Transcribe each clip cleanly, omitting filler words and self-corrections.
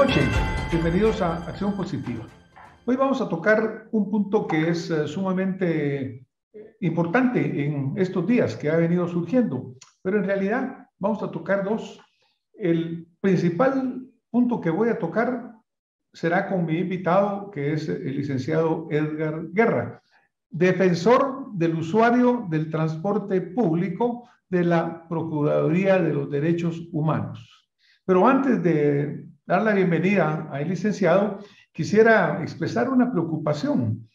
noche, bienvenidos a Acción Positiva. Hoy vamos a tocar un punto que es sumamente importante en estos días, que ha venido surgiendo, pero en realidad vamos a tocar dos. El principal punto que voy a tocar será con mi invitado, que es el licenciado Edgar Guerra, defensor del usuario del transporte público de la Procuraduría de los Derechos Humanos. Pero antes de dar la bienvenida al licenciado, quisiera expresar una preocupación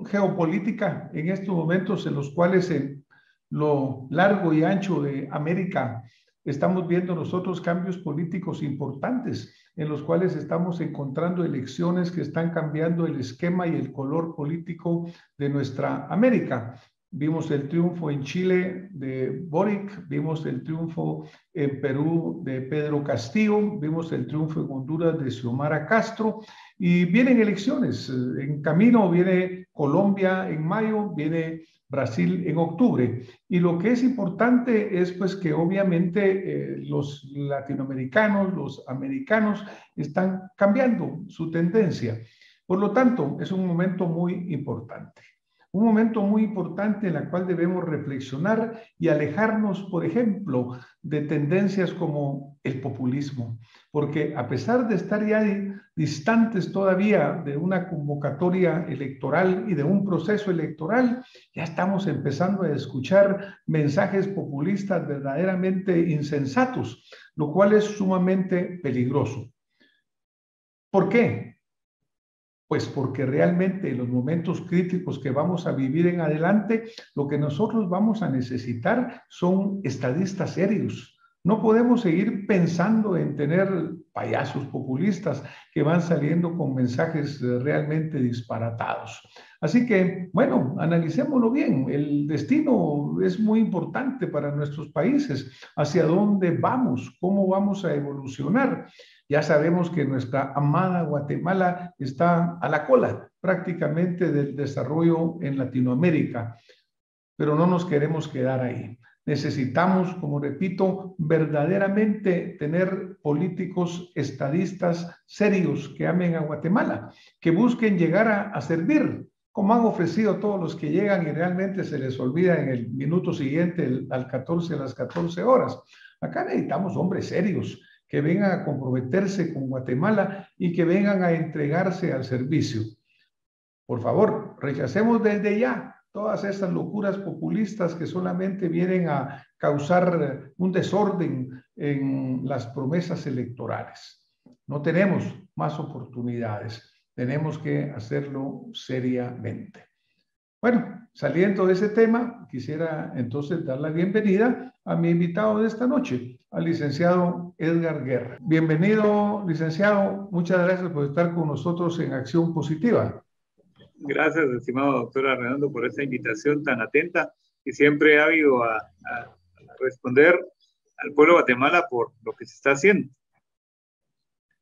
geopolítica en estos momentos en los cuales en lo largo y ancho de América estamos viendo nosotros cambios políticos importantes en los cuales estamos encontrando elecciones que están cambiando el esquema y el color político de nuestra América. Vimos el triunfo en Chile de Boric, vimos el triunfo en Perú de Pedro Castillo, vimos el triunfo en Honduras de Xiomara Castro y vienen elecciones. En camino viene Colombia en mayo, viene Brasil en octubre. Y lo que es importante es pues que obviamente los latinoamericanos, los americanos están cambiando su tendencia. Por lo tanto, es un momento muy importante. Un momento muy importante en el cual debemos reflexionar y alejarnos, por ejemplo, de tendencias como el populismo, porque a pesar de estar ya distantes todavía de una convocatoria electoral y de un proceso electoral, ya estamos empezando a escuchar mensajes populistas verdaderamente insensatos, lo cual es sumamente peligroso. ¿Por qué? Pues porque realmente en los momentos críticos que vamos a vivir en adelante, lo que nosotros vamos a necesitar son estadistas serios. No podemos seguir pensando en tener payasos populistas que van saliendo con mensajes realmente disparatados. Así que, bueno, analicémoslo bien. El destino es muy importante para nuestros países. ¿Hacia dónde vamos? ¿Cómo vamos a evolucionar? Ya sabemos que nuestra amada Guatemala está a la cola prácticamente del desarrollo en Latinoamérica, pero no nos queremos quedar ahí. Necesitamos, como repito, verdaderamente tener políticos estadistas serios que amen a Guatemala, que busquen llegar a servir, como han ofrecido todos los que llegan y realmente se les olvida en el minuto siguiente, a las 14 horas. Acá necesitamos hombres serios, que vengan a comprometerse con Guatemala y que vengan a entregarse al servicio. Por favor, rechacemos desde ya todas esas locuras populistas que solamente vienen a causar un desorden en las promesas electorales. No tenemos más oportunidades, tenemos que hacerlo seriamente. Bueno, saliendo de ese tema, quisiera entonces dar la bienvenida a mi invitado de esta noche, al licenciado Edgar Guerra. Bienvenido, licenciado. Muchas gracias por estar con nosotros en Acción Positiva. Gracias, estimado doctor Arredondo, por esta invitación tan atenta y siempre ávido a responder al pueblo de Guatemala por lo que se está haciendo.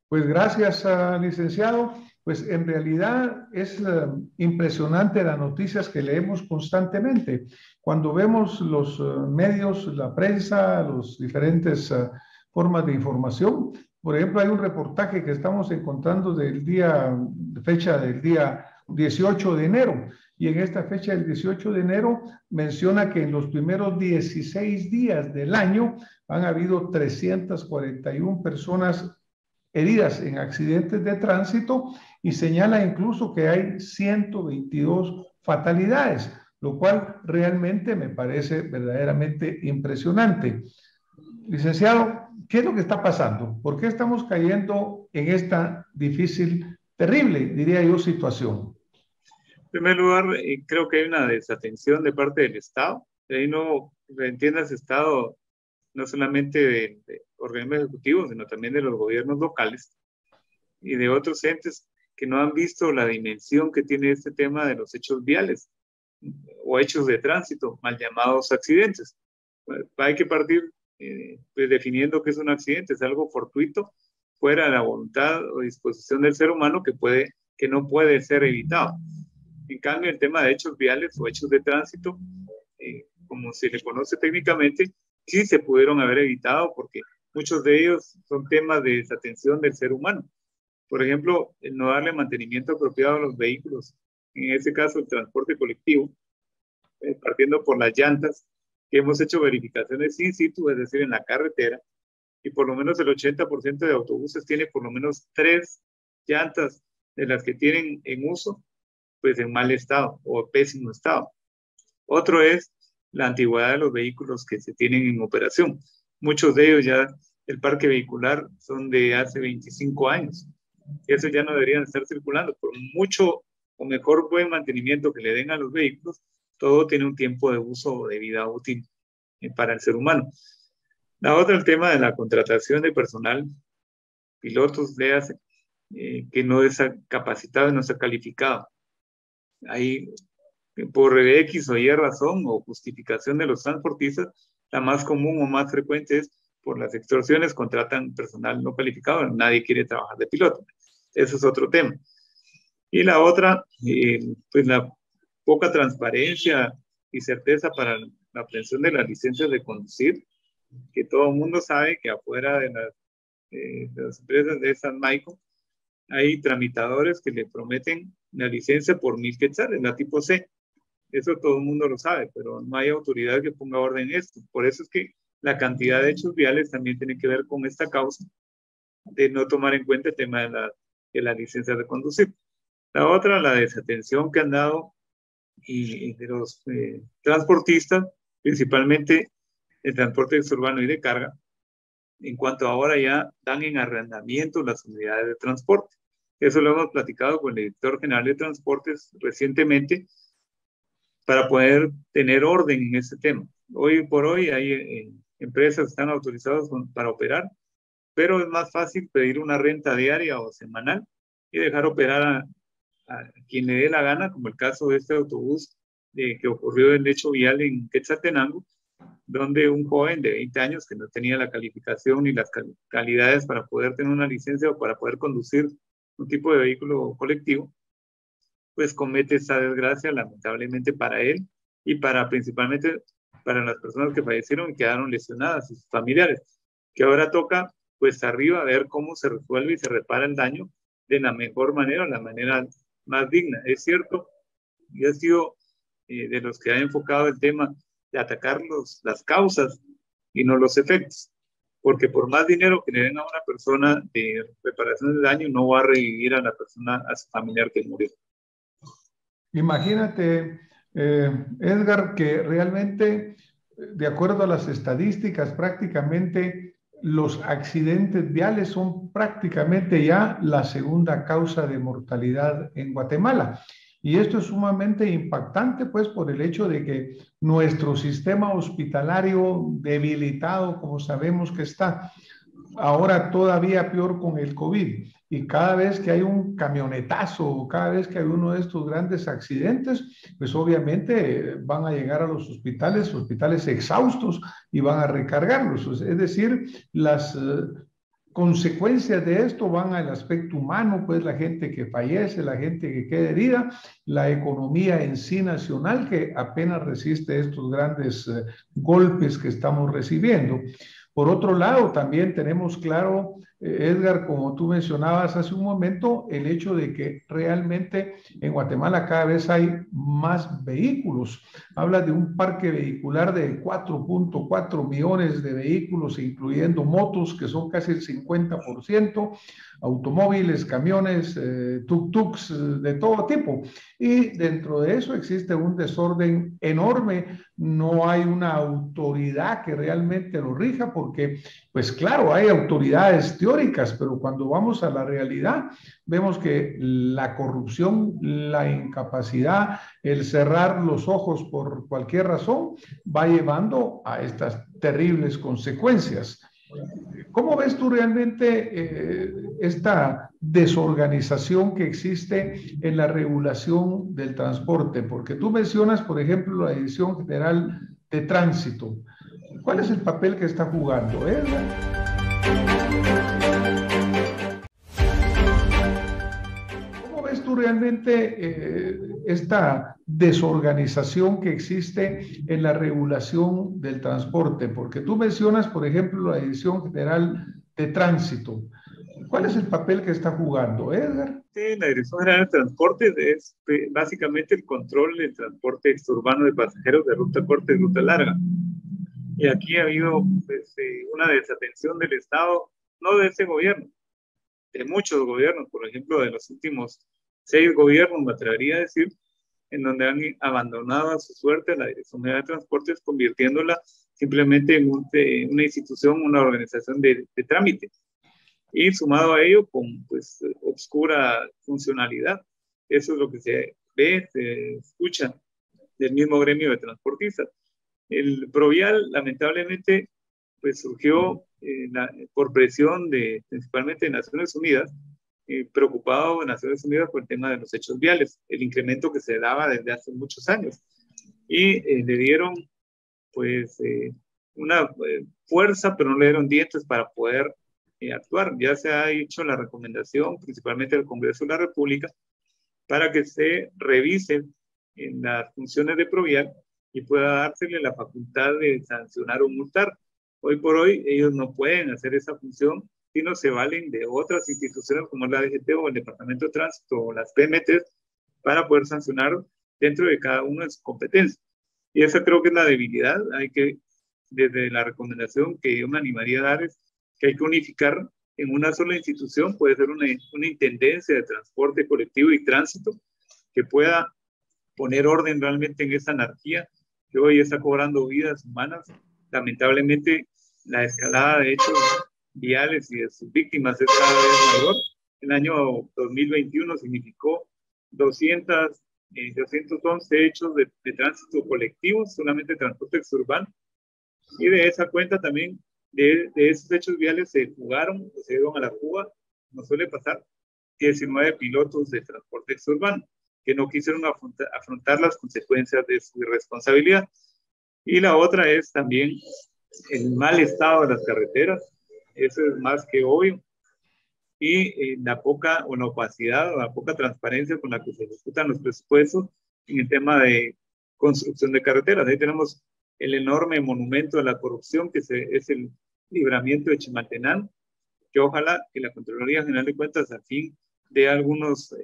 Pues gracias, licenciado. Pues en realidad es impresionante las noticias que leemos constantemente. Cuando vemos los medios, la prensa, las diferentes formas de información, por ejemplo, hay un reportaje que estamos encontrando fecha del día 18 de enero, y en esta fecha del 18 de enero menciona que en los primeros 16 días del año han habido 341 personas heridas en accidentes de tránsito y señala incluso que hay 122 fatalidades, lo cual realmente me parece verdaderamente impresionante. Licenciado, ¿qué es lo que está pasando? ¿Por qué estamos cayendo en esta difícil, terrible, diría yo, situación? En primer lugar, creo que hay una desatención de parte del Estado. Ahí no entiendas Estado no solamente de organismos ejecutivos, sino también de los gobiernos locales y de otros entes que no han visto la dimensión que tiene este tema de los hechos viales o hechos de tránsito, mal llamados accidentes. Pues hay que partir pues definiendo qué es un accidente, es algo fortuito, fuera de la voluntad o disposición del ser humano que no puede ser evitado. En cambio, el tema de hechos viales o hechos de tránsito, como se le conoce técnicamente, sí se pudieron haber evitado porque muchos de ellos son temas de desatención del ser humano. Por ejemplo, el no darle mantenimiento apropiado a los vehículos, en este caso el transporte colectivo, partiendo por las llantas, que hemos hecho verificaciones in situ, es decir, en la carretera, y por lo menos el 80% de autobuses tiene por lo menos 3 llantas de las que tienen en uso, pues en mal estado o pésimo estado. Otro es la antigüedad de los vehículos que se tienen en operación. Muchos de ellos ya, el parque vehicular, son de hace 25 años. Eso ya no deberían estar circulando. Por mucho o mejor buen mantenimiento que le den a los vehículos, todo tiene un tiempo de uso o de vida útil para el ser humano. La otra, el tema de la contratación de personal, pilotos, léase, que no es capacitado y no está calificado. Ahí, por X o Y razón o justificación de los transportistas, la más común o más frecuente es por las extorsiones, contratan personal no calificado, nadie quiere trabajar de piloto. Eso es otro tema. Y la otra, pues la poca transparencia y certeza para la obtención de las licencias de conducir, que todo el mundo sabe que afuera de las empresas de San Maico hay tramitadores que le prometen la licencia por 1,000 quetzales, la tipo C. Eso todo el mundo lo sabe, pero no hay autoridad que ponga orden en esto. Por eso es que la cantidad de hechos viales también tiene que ver con esta causa de no tomar en cuenta el tema de la licencia de conducir. La otra, la desatención que han dado de los transportistas, principalmente el transporte urbano y de carga, en cuanto ahora ya dan en arrendamiento las unidades de transporte. Eso lo hemos platicado con el director general de transportes recientemente para poder tener orden en ese tema. Hoy por hoy hay empresas que están autorizadas para operar, pero es más fácil pedir una renta diaria o semanal y dejar operar a quien le dé la gana, como el caso de este autobús que ocurrió en el hecho vial en Quetzaltenango, donde un joven de 20 años que no tenía la calificación ni las calidades para poder tener una licencia o para poder conducir un tipo de vehículo colectivo, pues comete esta desgracia lamentablemente para él y principalmente para las personas que fallecieron y quedaron lesionadas y sus familiares, que ahora toca pues arriba a ver cómo se resuelve y se repara el daño de la mejor manera, la manera más digna. Es cierto, yo he sido de los que ha enfocado el tema de atacar las causas y no los efectos, porque por más dinero que le den a una persona de reparación de daño, no va a revivir a la persona, a su familiar que murió. Imagínate, Edgar, que realmente, de acuerdo a las estadísticas, prácticamente los accidentes viales son prácticamente ya la segunda causa de mortalidad en Guatemala. Y esto es sumamente impactante, pues, por el hecho de que nuestro sistema hospitalario debilitado, como sabemos que está, ahora todavía peor con el COVID. Y cada vez que hay un camionetazo o cada vez que hay uno de estos grandes accidentes, pues obviamente van a llegar a los hospitales exhaustos y van a recargarlos. Es decir, las consecuencias de esto van al aspecto humano, pues la gente que fallece, la gente que queda herida, la economía en sí nacional que apenas resiste estos grandes golpes que estamos recibiendo. Por otro lado, también tenemos claro, Edgar, como tú mencionabas hace un momento, el hecho de que realmente en Guatemala cada vez hay más vehículos. Habla de un parque vehicular de 4.4 millones de vehículos, incluyendo motos, que son casi el 50%, automóviles, camiones, tuk-tuks, de todo tipo. Y dentro de eso existe un desorden enorme. No hay una autoridad que realmente lo rija, porque, pues claro, hay autoridades teóricas, pero cuando vamos a la realidad, vemos que la corrupción, la incapacidad, el cerrar los ojos por cualquier razón, va llevando a estas terribles consecuencias. ¿Cómo ves tú realmente esta desorganización que existe en la regulación del transporte? Porque tú mencionas, por ejemplo, la Dirección General de Tránsito. ¿Cuál es el papel que está jugando? ¿Cómo ves tú tú realmente esta desorganización que existe en la regulación del transporte? Porque tú mencionas, por ejemplo, la Dirección General de Tránsito. ¿Cuál es el papel que está jugando, Edgar? Sí, la Dirección General de Transportes es básicamente el control del transporte exurbano de pasajeros de ruta corta y ruta larga. Y aquí ha habido pues, una desatención del Estado, no de ese gobierno, de muchos gobiernos, por ejemplo, de los últimos 6 gobiernos, me atrevería a decir, en donde han abandonado a su suerte a la Dirección General de Transportes, convirtiéndola simplemente en una institución, una organización de trámite. Y sumado a ello, con pues obscura funcionalidad. Eso es lo que se ve, se escucha del mismo gremio de transportistas. El Provial, lamentablemente, pues surgió por presión principalmente de Naciones Unidas, preocupado en Naciones Unidas por el tema de los hechos viales, el incremento que se daba desde hace muchos años. Y le dieron, pues, una fuerza, pero no le dieron dientes para poder actuar. Ya se ha hecho la recomendación, principalmente del Congreso de la República, para que se revise en las funciones de Provial y pueda dársele la facultad de sancionar o multar. Hoy por hoy ellos no pueden hacer esa función, sino se valen de otras instituciones como la DGT o el Departamento de Tránsito o las PMT para poder sancionar dentro de cada una de sus competencias. Y esa creo que es la debilidad. Hay que, desde la recomendación que yo me animaría a dar, es que hay que unificar en una sola institución, puede ser una intendencia de transporte colectivo y tránsito que pueda poner orden realmente en esa anarquía que hoy está cobrando vidas humanas. Lamentablemente, la escalada de hechos viales y de sus víctimas es cada vez mayor. El año 2021 significó 211 hechos de tránsito colectivo, solamente transporte exurbano, y de esa cuenta también de esos hechos viales se fugaron, se dieron a la fuga, nos suele pasar, 19 pilotos de transporte exurbano que no quisieron afrontar las consecuencias de su irresponsabilidad. Y la otra es también el mal estado de las carreteras, eso es más que obvio, y la poca o la opacidad o la poca transparencia con la que se ejecutan los presupuestos en el tema de construcción de carreteras. Ahí tenemos el enorme monumento de la corrupción que es el libramiento de Chimaltenango, que ojalá que la Contraloría General de Cuentas al fin dé algunas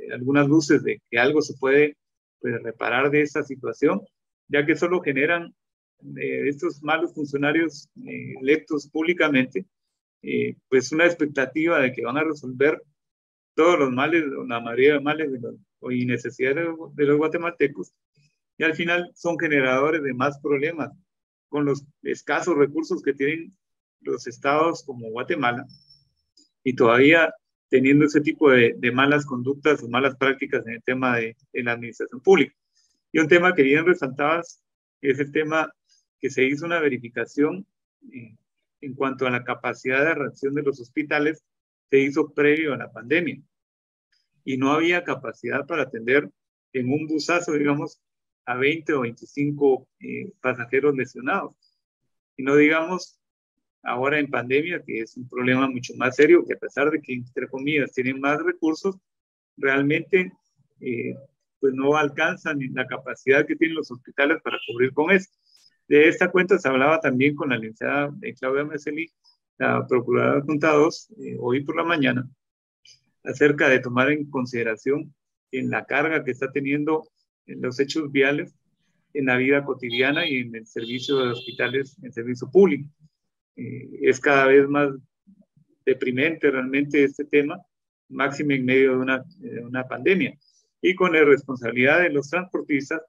luces de que algo se puede pues, reparar de esta situación, ya que solo generan estos malos funcionarios electos públicamente, pues una expectativa de que van a resolver todos los males, o la mayoría de males y necesidades de los guatemaltecos, y al final son generadores de más problemas con los escasos recursos que tienen los estados como Guatemala, y todavía teniendo ese tipo de malas conductas o malas prácticas en el tema de la administración pública. Y un tema que bien resaltabas es el tema que se hizo una verificación en cuanto a la capacidad de reacción de los hospitales, se hizo previo a la pandemia. Y no había capacidad para atender en un busazo, digamos, a 20 o 25 pasajeros lesionados. Y no digamos ahora en pandemia, que es un problema mucho más serio, que a pesar de que, entre comillas, tienen más recursos, realmente pues no alcanzan la capacidad que tienen los hospitales para cubrir con eso. De esta cuenta se hablaba también con la licenciada Claudia Meseli, la procuradora adjunta 2, hoy por la mañana, acerca de tomar en consideración en la carga que está teniendo en los hechos viales en la vida cotidiana y en el servicio de hospitales, en servicio público. Es cada vez más deprimente realmente este tema, máximo en medio de una pandemia. Y con la responsabilidad de los transportistas,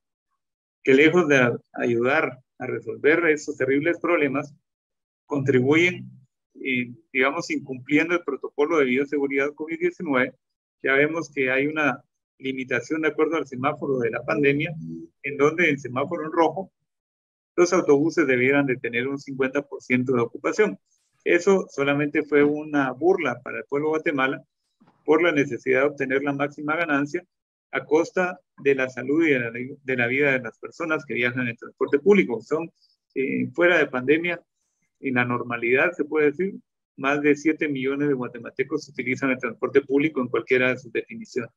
que lejos de ayudar a resolver esos terribles problemas, contribuyen, digamos, incumpliendo el protocolo de bioseguridad COVID-19. Ya vemos que hay una limitación de acuerdo al semáforo de la pandemia, en donde en semáforo en rojo, los autobuses debieran de tener un 50% de ocupación. Eso solamente fue una burla para el pueblo de Guatemala por la necesidad de obtener la máxima ganancia a costa de la salud y de la vida de las personas que viajan en el transporte público. Son, fuera de pandemia, en la normalidad se puede decir, más de 7 millones de guatemaltecos utilizan el transporte público en cualquiera de sus definiciones.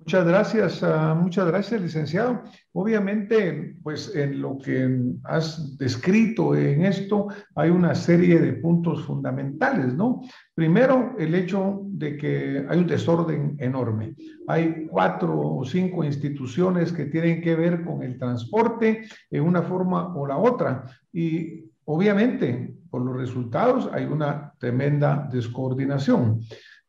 Muchas gracias, licenciado. Obviamente, pues en lo que has descrito en esto hay una serie de puntos fundamentales, ¿no? Primero, el hecho de que hay un desorden enorme. Hay 4 o 5 instituciones que tienen que ver con el transporte en una forma o la otra. Y obviamente, por los resultados, hay una tremenda descoordinación.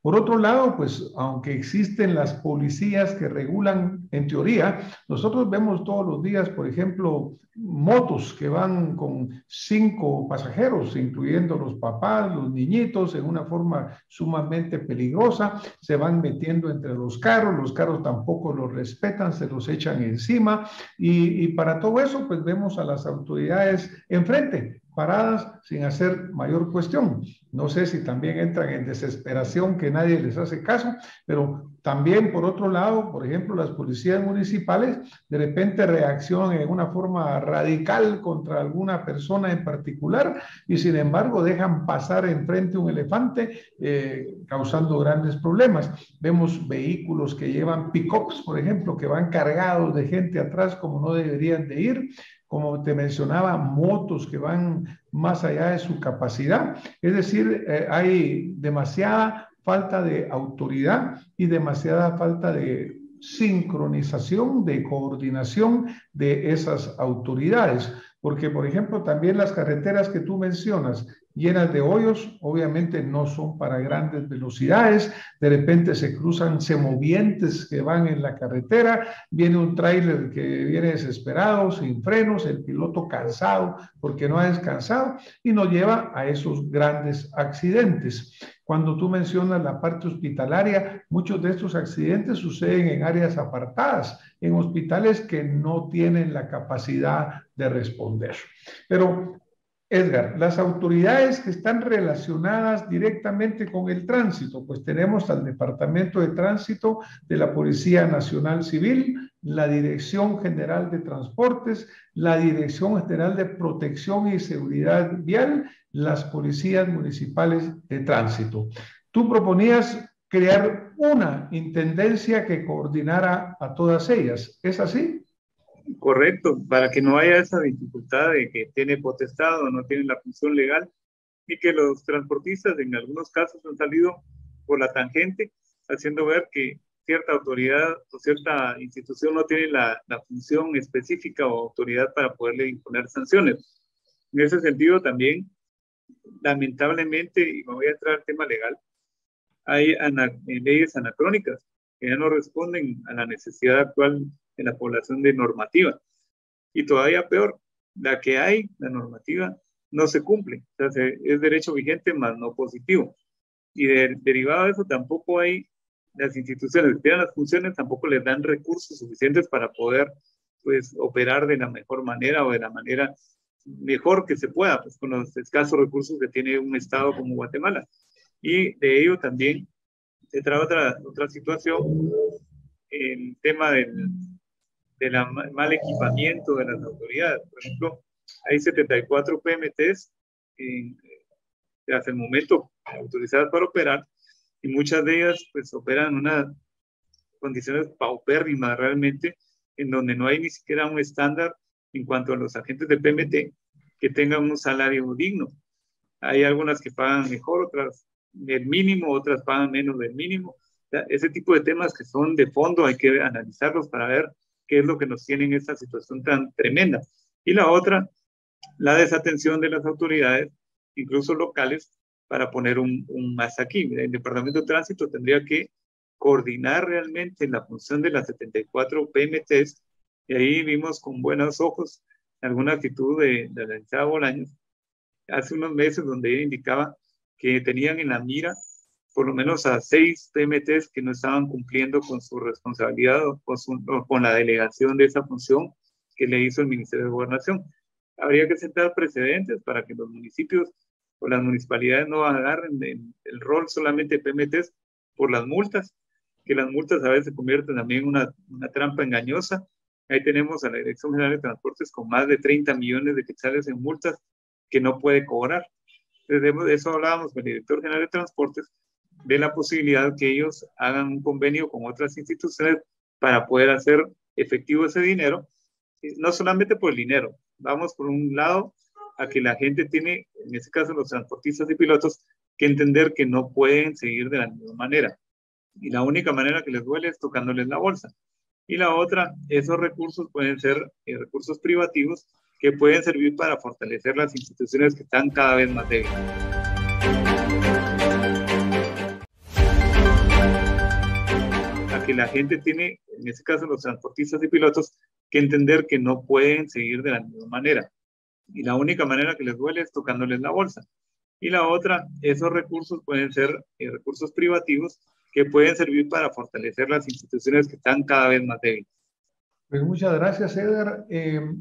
Por otro lado, pues aunque existen las policías que regulan en teoría, nosotros vemos todos los días, por ejemplo, motos que van con 5 pasajeros, incluyendo los papás, los niñitos, en una forma sumamente peligrosa, se van metiendo entre los carros tampoco los respetan, se los echan encima y para todo eso, pues vemos a las autoridades enfrente, paradas sin hacer mayor cuestión. No sé si también entran en desesperación que nadie les hace caso, pero también por otro lado, por ejemplo, las policías municipales de repente reaccionan en una forma radical contra alguna persona en particular y sin embargo dejan pasar enfrente un elefante causando grandes problemas. Vemos vehículos que llevan pick-ups, por ejemplo, que van cargados de gente atrás como no deberían de ir, como te mencionaba, motos que van más allá de su capacidad. Es decir, hay demasiada falta de autoridad y demasiada falta de sincronización, de coordinación de esas autoridades. Porque, por ejemplo, también las carreteras que tú mencionas, llenas de hoyos, obviamente no son para grandes velocidades, de repente se cruzan semovientes que van en la carretera, viene un tráiler que viene desesperado, sin frenos, el piloto cansado porque no ha descansado y nos lleva a esos grandes accidentes. Cuando tú mencionas la parte hospitalaria, muchos de estos accidentes suceden en áreas apartadas, en hospitales que no tienen la capacidad de responder. Pero Edgar, las autoridades que están relacionadas directamente con el tránsito, pues tenemos al Departamento de Tránsito de la Policía Nacional Civil, la Dirección General de Transportes, la Dirección General de Protección y Seguridad Vial, las policías municipales de tránsito. Tú proponías crear una intendencia que coordinara a todas ellas, ¿es así? Correcto, para que no haya esa dificultad de que tiene potestad o no tiene la función legal y que los transportistas en algunos casos han salido por la tangente, haciendo ver que cierta autoridad o cierta institución no tiene la función específica o autoridad para poderle imponer sanciones. En ese sentido también, lamentablemente, y me voy a entrar al tema legal, hay leyes anacrónicas que ya no responden a la necesidad actual de la población de normativa. Y todavía peor, la que hay, la normativa, no se cumple. O sea, es derecho vigente, más no positivo. Y derivado de eso, tampoco hay las instituciones que tienen las funciones, tampoco les dan recursos suficientes para poder pues, operar de la mejor manera o de la manera mejor que se pueda, pues, con los escasos recursos que tiene un Estado como Guatemala. Y de ello también se trae otra situación, el tema del mal equipamiento de las autoridades. Por ejemplo, hay 74 PMTs hasta el momento autorizadas para operar y muchas de ellas pues operan en unas condiciones paupérrimas realmente, en donde no hay ni siquiera un estándar en cuanto a los agentes de PMT que tengan un salario digno. Hay algunas que pagan mejor, otras del mínimo, otras pagan menos del mínimo. O sea, ese tipo de temas que son de fondo hay que analizarlos para ver qué es lo que nos tiene en esta situación tan tremenda. Y la otra, la desatención de las autoridades, incluso locales, para poner un más aquí. El Departamento de Tránsito tendría que coordinar realmente la función de las 74 PMTs, y ahí vimos con buenos ojos alguna actitud de la licenciada Bolaños hace unos meses, donde ella indicaba que tenían en la mira por lo menos a 6 PMTs que no estaban cumpliendo con su responsabilidad o con la delegación de esa función que le hizo el Ministerio de Gobernación. Habría que sentar precedentes para que los municipios o las municipalidades no agarren el rol solamente de PMTs por las multas, que las multas a veces se convierten también en una trampa engañosa. Ahí tenemos a la Dirección General de Transportes con más de 30 millones de quetzales en multas que no puede cobrar. Entonces, de eso hablábamos con el Director General de Transportes, de la posibilidad que ellos hagan un convenio con otras instituciones para poder hacer efectivo ese dinero, no solamente por el dinero. Vamos por un lado a que la gente tiene, en este caso los transportistas y pilotos, que entender que no pueden seguir de la misma manera. Y la única manera que les duele es tocándoles la bolsa. Y la otra, esos recursos pueden ser recursos privativos que pueden servir para fortalecer las instituciones que están cada vez más débiles. A que la gente tiene, en este caso los transportistas y pilotos, que entender que no pueden seguir de la misma manera. Y la única manera que les duele es tocándoles la bolsa. Y la otra, esos recursos pueden ser recursos privativos que pueden servir para fortalecer las instituciones que están cada vez más débiles. Pues muchas gracias, Edgar.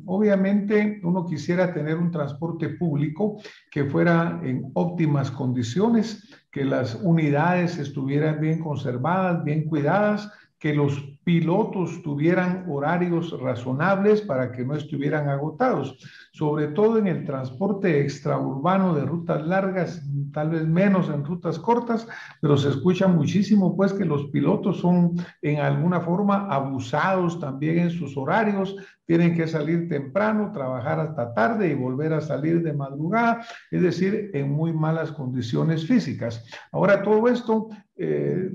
Obviamente uno quisiera tener un transporte público que fuera en óptimas condiciones, que las unidades estuvieran bien conservadas, bien cuidadas, que los pilotos tuvieran horarios razonables para que no estuvieran agotados, sobre todo en el transporte extraurbano de rutas largas, tal vez menos en rutas cortas, pero se escucha muchísimo pues que los pilotos son en alguna forma abusados también en sus horarios, tienen que salir temprano, trabajar hasta tarde y volver a salir de madrugada, es decir, en muy malas condiciones físicas. Ahora, todo esto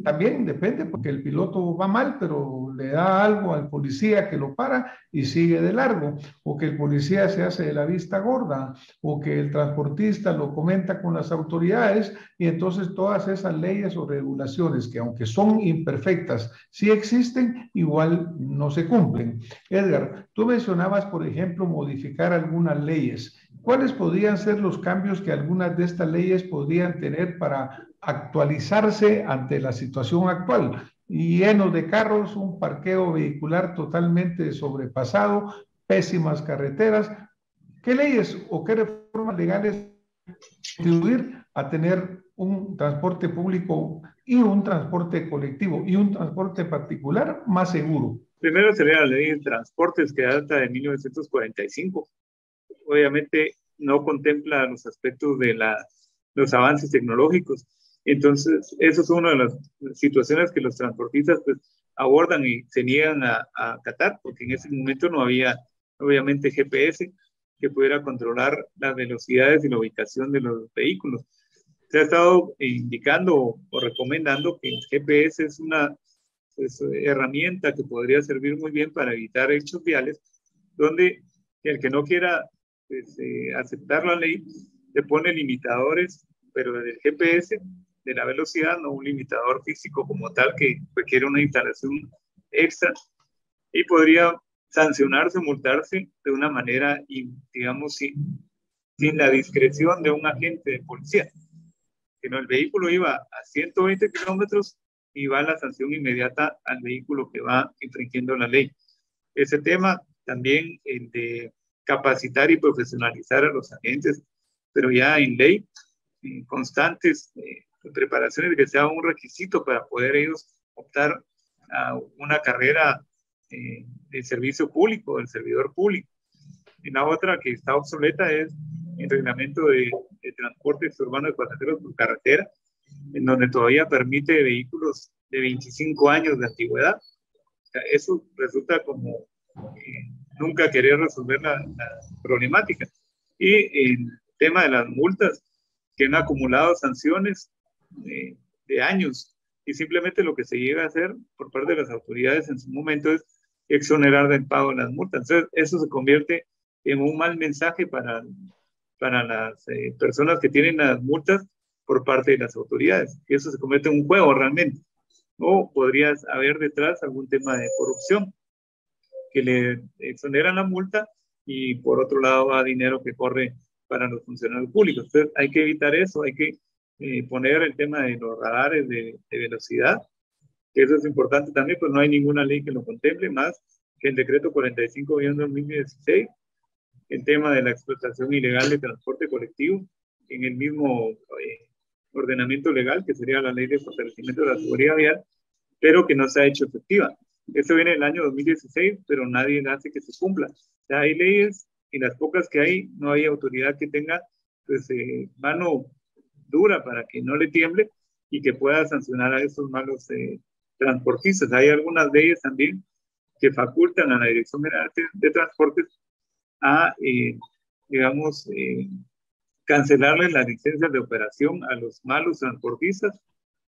también depende porque el piloto va mal, pero le da algo al policía que lo para y sigue de largo, o que el policía se hace de la vista gorda, o que el transportista lo comenta con las autoridades y entonces todas esas leyes o regulaciones que aunque son imperfectas, sí existen, igual no se cumplen. Edgar, tú mencionabas, por ejemplo, modificar algunas leyes. ¿Cuáles podrían ser los cambios que algunas de estas leyes podrían tener para actualizarse ante la situación actual? Llenos de carros, un parqueo vehicular totalmente sobrepasado, pésimas carreteras. ¿Qué leyes o qué reformas legales contribuir a tener un transporte público y un transporte colectivo y un transporte particular más seguro? Primero sería la ley de transportes que data de 1945. Obviamente no contempla los aspectos de los avances tecnológicos. Entonces, eso es una de las situaciones que los transportistas pues, abordan y se niegan a acatar, porque en ese momento no había, obviamente, GPS que pudiera controlar las velocidades y la ubicación de los vehículos. Se ha estado indicando o recomendando que el GPS es una herramienta que podría servir muy bien para evitar hechos viales, donde el que no quiera pues, aceptar la ley le pone limitadores, pero del GPS, de la velocidad, no un limitador físico como tal que requiere una instalación extra y podría sancionarse, multarse de una manera, digamos, sin la discreción de un agente de policía. Que no, el vehículo iba a 120 kilómetros y va la sanción inmediata al vehículo que va infringiendo la ley. Ese tema también, el de capacitar y profesionalizar a los agentes, pero ya en ley, en constantes preparaciones de que sea un requisito para poder ellos optar a una carrera de servicio público, del servidor público. Y la otra que está obsoleta es el reglamento de transporte urbano de pasajeros por carretera, en donde todavía permite vehículos de 25 años de antigüedad. O sea, eso resulta como nunca querer resolver la problemática. Y el tema de las multas, que han acumulado sanciones de años, y simplemente lo que se llega a hacer por parte de las autoridades en su momento es exonerar del pago de las multas. Entonces, eso se convierte en un mal mensaje para las personas que tienen las multas por parte de las autoridades. Y eso se convierte en un juego realmente. O podría haber detrás algún tema de corrupción, que le exoneran la multa y por otro lado va dinero que corre para los funcionarios públicos. Entonces hay que evitar eso, hay que poner el tema de los radares de velocidad, que eso es importante también, pues no hay ninguna ley que lo contemple más que el decreto 45/2016, el tema de la explotación ilegal de transporte colectivo en el mismo ordenamiento legal, que sería la ley de fortalecimiento de la seguridad vial, pero que no se ha hecho efectiva. Esto viene del año 2016, pero nadie hace que se cumpla. O sea, hay leyes y las pocas que hay, no hay autoridad que tenga pues, mano dura para que no le tiemble y que pueda sancionar a esos malos transportistas. Hay algunas leyes también que facultan a la Dirección General de Transportes a, digamos, cancelarles las licencias de operación a los malos transportistas,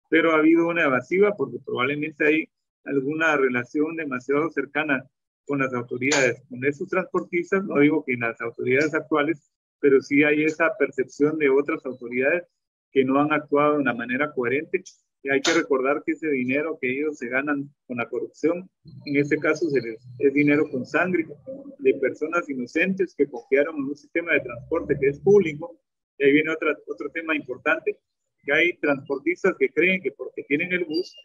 pero ha habido una evasiva porque probablemente hay alguna relación demasiado cercana con las autoridades, con esos transportistas. No digo que las autoridades actuales, pero sí hay esa percepción de otras autoridades que no han actuado de una manera coherente. Y hay que recordar que ese dinero que ellos se ganan con la corrupción, en este caso es dinero con sangre de personas inocentes que confiaron en un sistema de transporte que es público. Y ahí viene otro tema importante, que hay transportistas que creen que porque tienen el bus,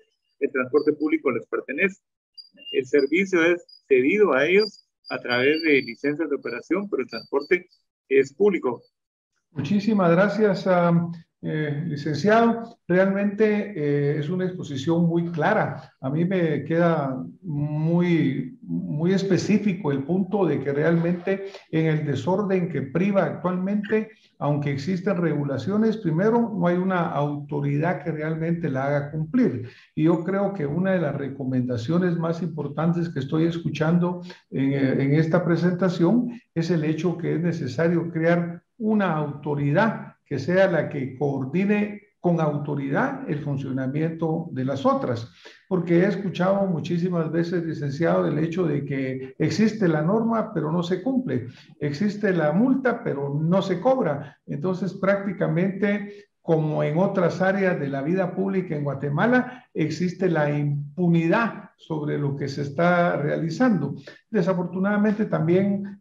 el transporte público les pertenece. El servicio es cedido a ellos a través de licencias de operación, pero el transporte es público. Muchísimas gracias, licenciado. Realmente es una exposición muy clara. A mí me queda muy específico el punto de que realmente en el desorden que priva actualmente, aunque existen regulaciones, primero no hay una autoridad que realmente la haga cumplir. Y yo creo que una de las recomendaciones más importantes que estoy escuchando en esta presentación es el hecho que es necesario crear una autoridad que sea la que coordine con autoridad el funcionamiento de las otras, porque he escuchado muchísimas veces, licenciado, el hecho de que existe la norma pero no se cumple, existe la multa pero no se cobra. Entonces prácticamente, como en otras áreas de la vida pública en Guatemala, existe la impunidad sobre lo que se está realizando. Desafortunadamente también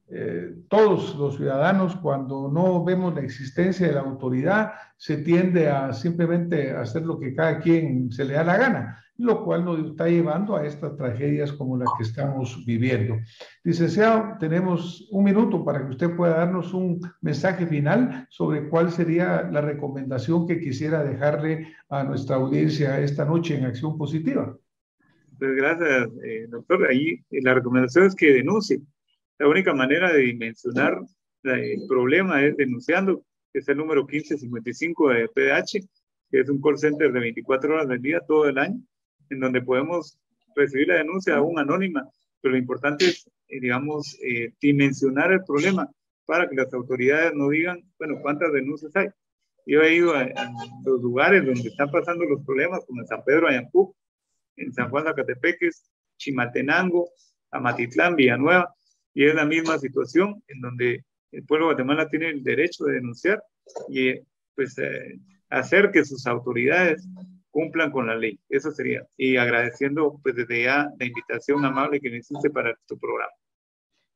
todos los ciudadanos, cuando no vemos la existencia de la autoridad, se tiende a simplemente hacer lo que cada quien se le da la gana, lo cual nos está llevando a estas tragedias como las que estamos viviendo. Licenciado, tenemos un minuto para que usted pueda darnos un mensaje final sobre cuál sería la recomendación que quisiera dejarle a nuestra audiencia esta noche en Acción Positiva. Pues gracias, doctor. Ahí la recomendación es que denuncie. La única manera de dimensionar el problema es denunciando, que es el número 1555 de PDH, que es un call center de 24 horas del día, todo el año, en donde podemos recibir la denuncia aún anónima, pero lo importante es, digamos, dimensionar el problema para que las autoridades no digan, bueno, ¿cuántas denuncias hay? Yo he ido a los lugares donde están pasando los problemas, como en San Pedro Ayampú, en San Juan Zacatepeques, Chimaltenango, Amatitlán, Villanueva, y es la misma situación en donde el pueblo de Guatemala tiene el derecho de denunciar y pues hacer que sus autoridades cumplan con la ley. Eso sería. Y agradeciendo pues desde ya la invitación amable que me hiciste para tu programa.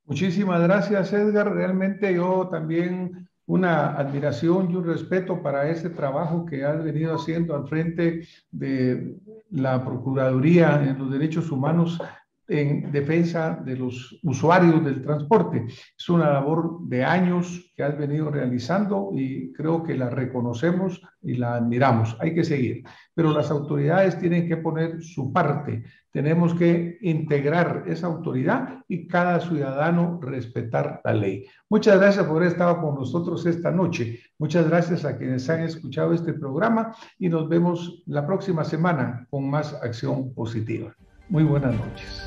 Muchísimas gracias, Edgar. Realmente yo también una admiración y un respeto para ese trabajo que has venido haciendo al frente de la Procuraduría en los Derechos Humanos en defensa de los usuarios del transporte. Es una labor de años que has venido realizando y creo que la reconocemos y la admiramos. Hay que seguir, pero las autoridades tienen que poner su parte. Tenemos que integrar esa autoridad y cada ciudadano respetar la ley. Muchas gracias por haber estado con nosotros esta noche. Muchas gracias a quienes han escuchado este programa y nos vemos la próxima semana con más Acción Positiva. Muy buenas noches.